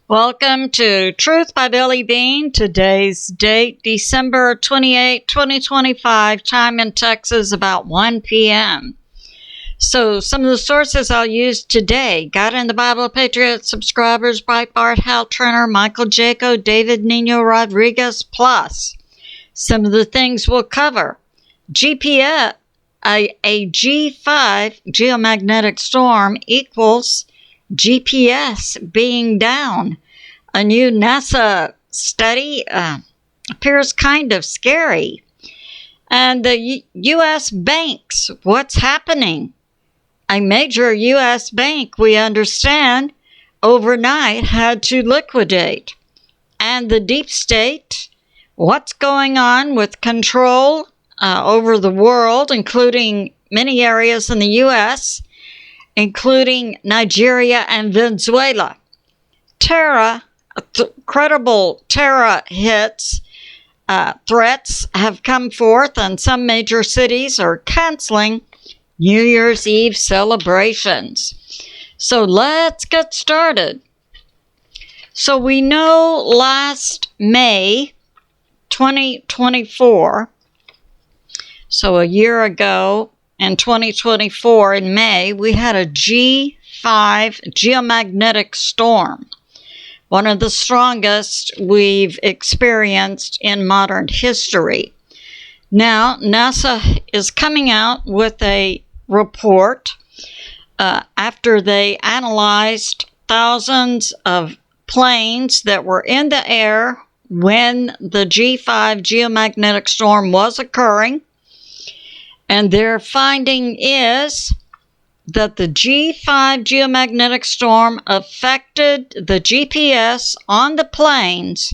Welcome to Truth by Billie Beene. Today's date, December 28, 2025. Time in Texas, about 1 p.m. So some of the sources I'll use today: God in the Bible, Patriot subscribers, BREITBART, Hal Turner, Michael JACO, David Nino Rodriguez, plus some of the things we'll cover. GPS, a G5 geomagnetic storm equals GPS being down. A new NASA study appears kind of scary. And the U.S. banks, what's happening? A major U.S. bank, we understand, overnight had to liquidate. And the deep state, what's going on with control over the world, including many areas in the U.S., including Nigeria and Venezuela. Credible terror hits, threats have come forth, and some major cities are canceling New Year's Eve celebrations. So let's get started. So we know last May 2024, so a year ago, in 2024, in May, we had a G5 geomagnetic storm, one of the strongest we've experienced in modern history. Now, NASA is coming out with a report after they analyzed thousands of planes that were in the air when the G5 geomagnetic storm was occurring. And their finding is that the G5 geomagnetic storm affected the GPS on the planes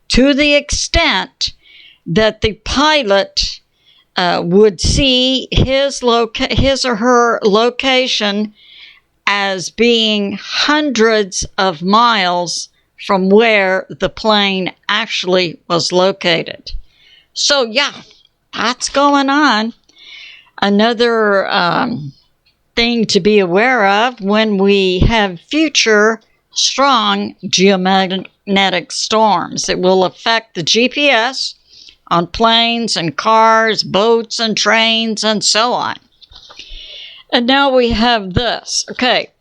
to the extent that the pilot would see his or her location as being hundreds of miles from where the plane actually was located. So yeah, that's going on. Another thing to be aware of when we have future strong geomagnetic storms. It will affect the GPS on planes and cars, boats and trains, and so on. And now we have this. Okay.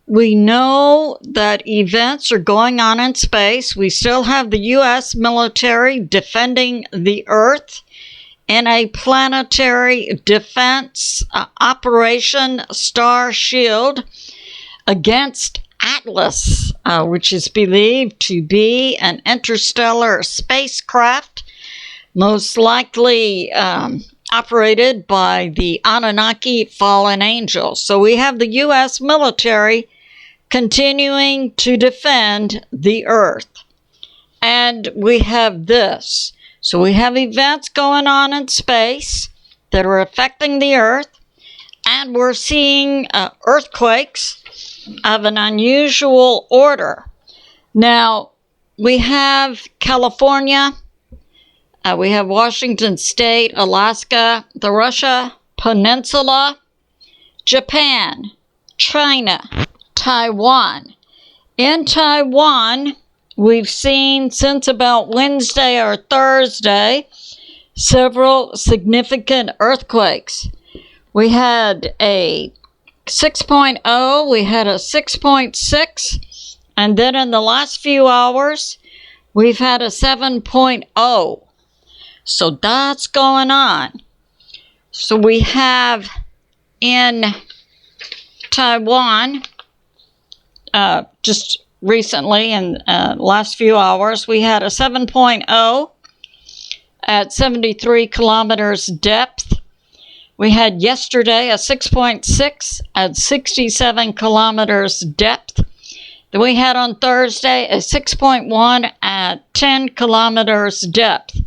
We know that events are going on in space. We still have the U.S. military defending the Earth in a planetary defense operation, Star Shield, against Atlas, which is believed to be an interstellar spacecraft, most likely operated by the Anunnaki fallen angels. So we have the U.S. military continuing to defend the Earth. And we have this. So we have events going on in space that are affecting the Earth, and we're seeing earthquakes of an unusual order. Now, we have California, we have Washington State, Alaska, the Russia Peninsula, Japan, China, Taiwan. In Taiwan, we've seen since about Wednesday or Thursday several significant earthquakes. We had a 6.0, we had a 6.6, and then in the last few hours, we've had a 7.0. So that's going on. So we have in Taiwan, just recently, in last few hours, we had a 7.0 at 73 kilometers depth. We had yesterday a 6.6 at 67 kilometers depth. Then we had on Thursday a 6.1 at 10 kilometers depth.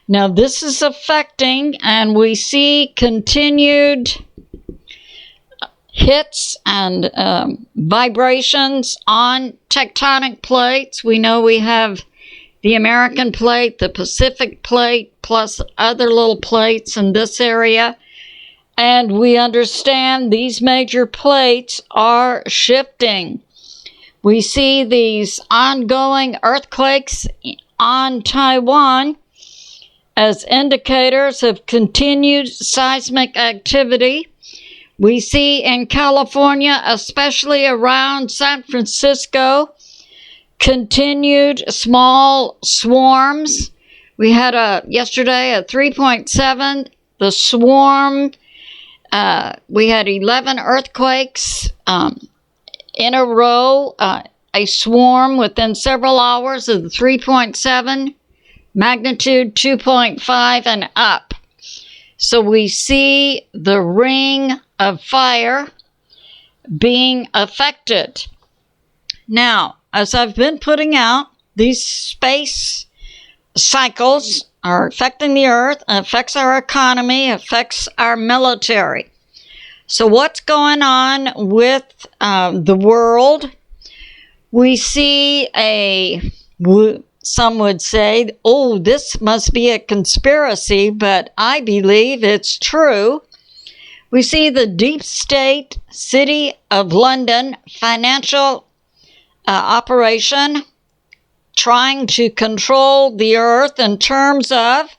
Now this is affecting, and we see continued hits and vibrations on tectonic plates. We know we have the American plate, the Pacific plate, plus other little plates in this area. And we understand these major plates are shifting. We see these ongoing earthquakes on Taiwan as indicators of continued seismic activity. We see in California, especially around San Francisco, continued small swarms. We had yesterday a 3.7. The swarm, we had 11 earthquakes in a row, a swarm within several hours of the 3.7, magnitude 2.5 and up. So we see the ring of fire being affected. Now, as I've been putting out, these space cycles are affecting the Earth, affects our economy, affects our military. So what's going on with the world? We see some would say, oh, this must be a conspiracy, but I believe it's true. We see the deep state City of London financial operation trying to control the earth in terms of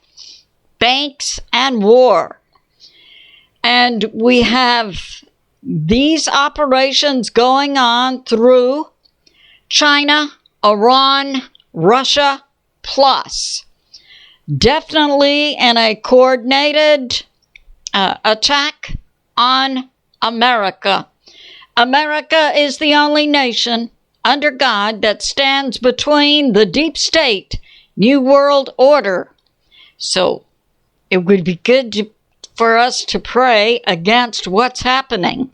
banks and war. And we have these operations going on through China, Iran, Russia, plus definitely in a coordinated attack on America. America is the only nation under God that stands between the deep state, New World Order. So it would be good for us to pray against what's happening.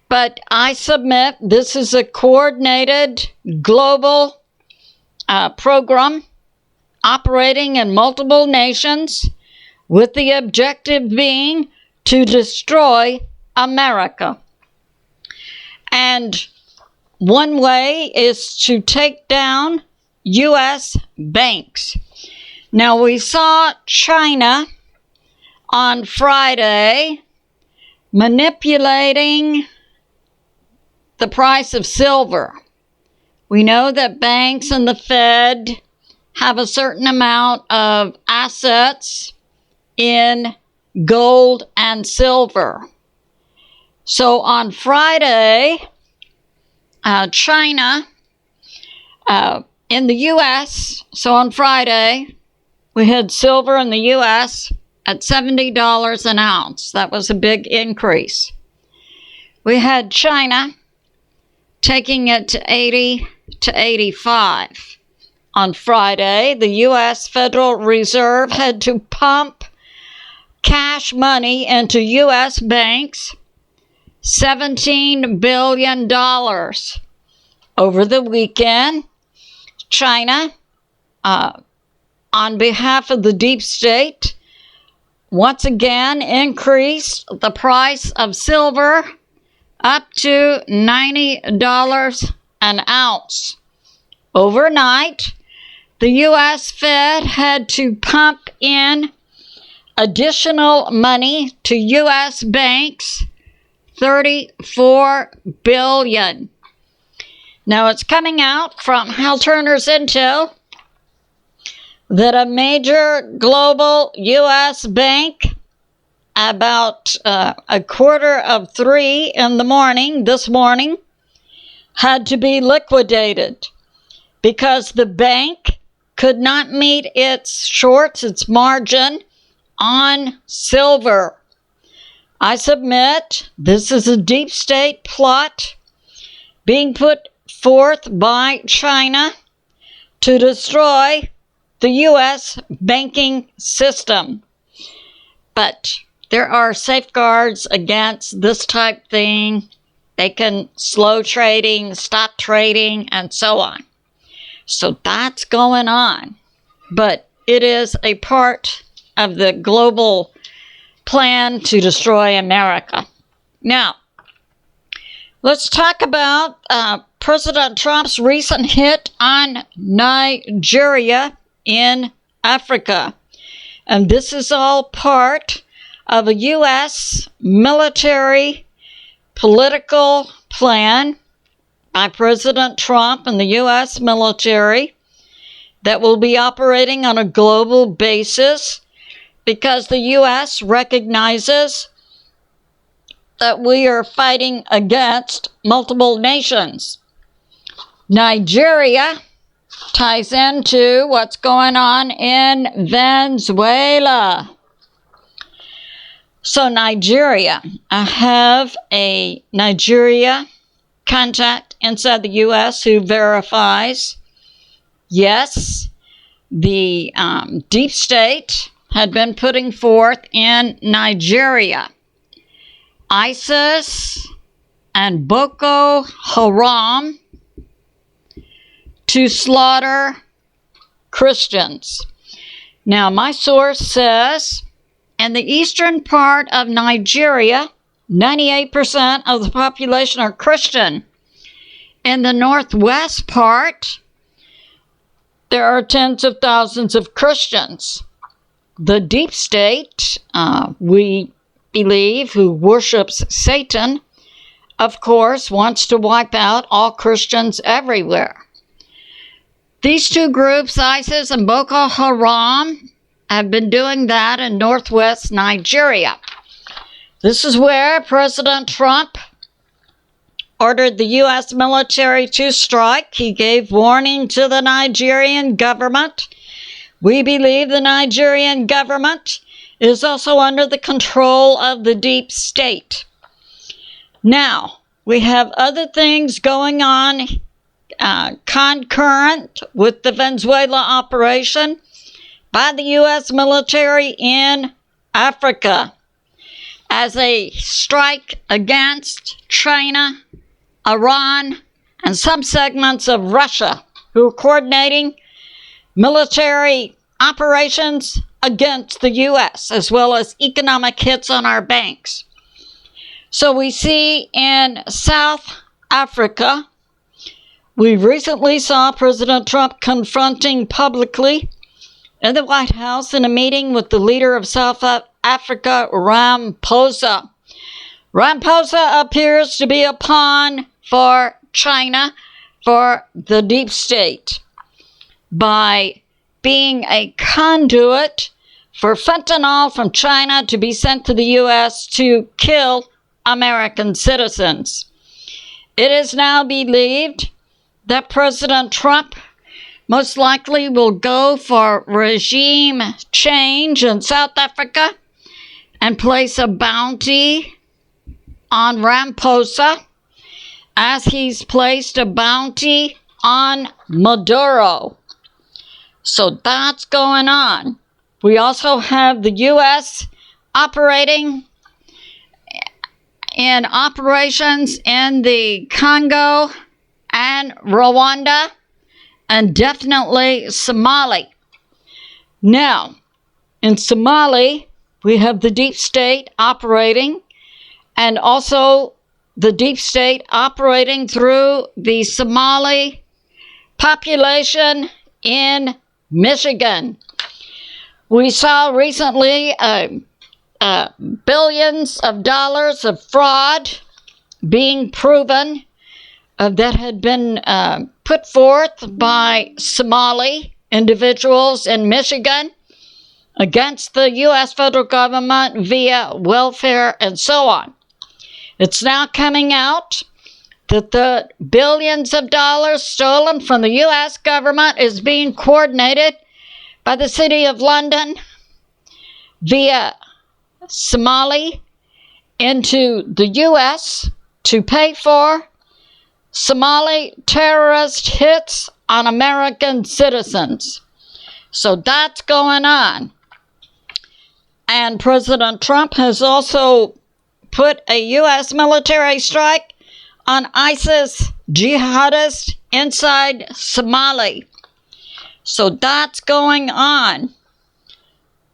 But I submit this is a coordinated global program operating in multiple nations with the objective being to destroy America. And one way is to take down U.S. banks. Now, we saw China on Friday manipulating the price of silver. We know that banks and the Fed have a certain amount of assets in gold and silver. So on Friday, China, in the U.S., so on Friday, we had silver in the U.S. at $70 an ounce. That was a big increase. We had China taking it to 80 to 85. On Friday, the U.S. Federal Reserve had to pump cash money into U.S. banks, $17 billion. Over the weekend, China, on behalf of the deep state, once again increased the price of silver up to $90 an ounce. Overnight, the U.S. Fed had to pump in additional money to U.S. banks, $34 billion. Now, it's coming out from Hal Turner's intel that a major global U.S. bank, about 2:45 in the morning, this morning, had to be liquidated because the bank could not meet its shorts, its margin on silver. I submit this is a deep state plot being put forth by China to destroy the U.S. banking system. But there are safeguards against this type thing. They can slow trading, stop trading, and so on. So that's going on. But it is a part of the global plan to destroy America. Now, let's talk about President Trump's recent hit on Nigeria in Africa. And this is all part of a U.S. military political plan by President Trump and the U.S. military that will be operating on a global basis because the U.S. recognizes that we are fighting against multiple nations. Nigeria ties into what's going on in Venezuela. So Nigeria, I have a Nigeria contact inside the U.S. who verifies, yes, the deep state had been putting forth in Nigeria ISIS and Boko Haram to slaughter Christians. Now, my source says in the eastern part of Nigeria, 98% of the population are Christian. In the northwest part, there are tens of thousands of Christians. The deep state, we believe, who worships Satan, of course, wants to wipe out all Christians everywhere. These two groups, ISIS and Boko Haram, have been doing that in northwest Nigeria. This is where President Trump ordered the U.S. military to strike. He gave warning to the Nigerian government. We believe the Nigerian government is also under the control of the deep state. Now, we have other things going on concurrent with the Venezuela operation by the U.S. military in Africa as a strike against China, Iran, and some segments of Russia who are coordinating military operations against the U.S., as well as economic hits on our banks. So we see in South Africa, we recently saw President Trump confronting publicly in the White House in a meeting with the leader of South Africa, Ramaphosa. Ramaphosa appears to be a pawn for China, for the deep state, by being a conduit for fentanyl from China to be sent to the U.S. to kill American citizens. It is now believed that President Trump most likely will go for regime change in South Africa and place a bounty on Ramaphosa as he's placed a bounty on Maduro. So that's going on. We also have the U.S. operating in operations in the Congo and Rwanda, and definitely Somalia. Now, in Somalia, we have the deep state operating, and also the deep state operating through the Somali population in Michigan. We saw recently billions of dollars of fraud being proven that had been put forth by Somali individuals in Michigan against the U.S. federal government via welfare and so on. It's now coming out that the billions of dollars stolen from the U.S. government is being coordinated by the City of London via Somali into the U.S. to pay for Somali terrorist hits on American citizens. So that's going on. And President Trump has also put a U.S. military strike on ISIS jihadists inside Somalia. So that's going on.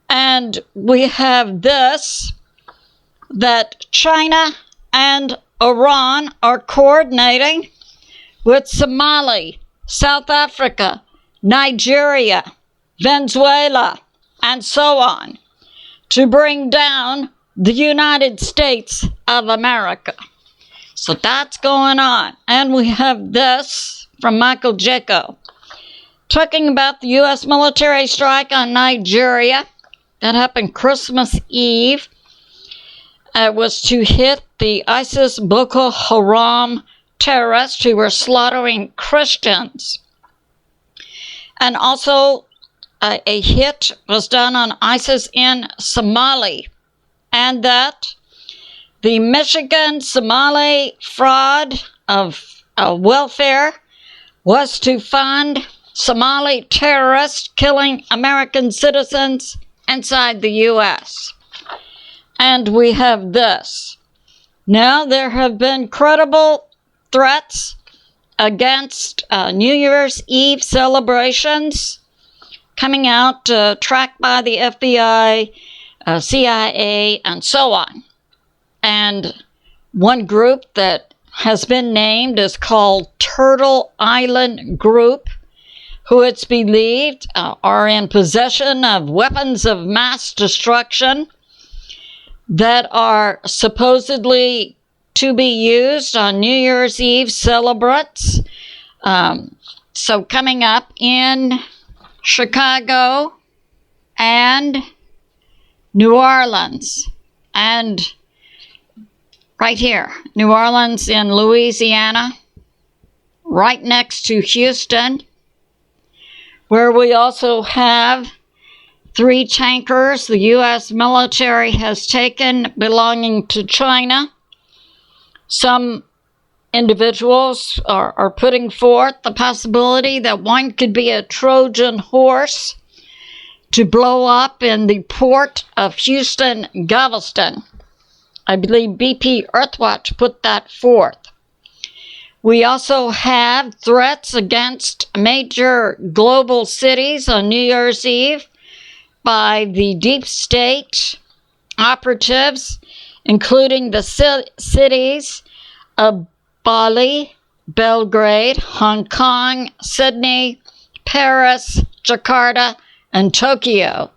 And we have this, that China and Iran are coordinating with Somalia, South Africa, Nigeria, Venezuela, and so on, to bring down the United States of America. So that's going on. And we have this from Michael JACO, talking about the U.S. military strike on Nigeria that happened Christmas Eve. It was to hit the ISIS Boko Haram terrorists who were slaughtering Christians. And also a hit was done on ISIS in Somalia. And that the Michigan Somali fraud of welfare was to fund Somali terrorists killing American citizens inside the U.S. And we have this. Now there have been credible threats against New Year's Eve celebrations coming out, tracked by the FBI, CIA, and so on. And one group that has been named is called Turtle Island Group, who it's believed are in possession of weapons of mass destruction that are supposedly to be used on New Year's Eve celebrants. So coming up in Chicago and New Orleans, and right here, New Orleans in Louisiana, right next to Houston, where we also have 3 tankers the U.S. military has taken belonging to China. Some individuals are putting forth the possibility that one could be a Trojan horse to blow up in the port of Houston, Galveston. I believe BPEARTHWATCH put that forth. We also have threats against major global cities on New Year's Eve by the deep state operatives, including the cities of Bali, Belgrade, Hong Kong, Sydney, Paris, Jakarta, and Tokyo.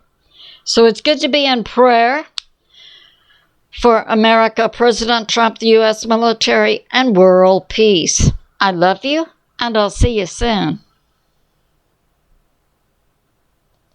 So it's good to be in prayer for America, President Trump, the U.S. military, and world peace. I love you, and I'll see you soon.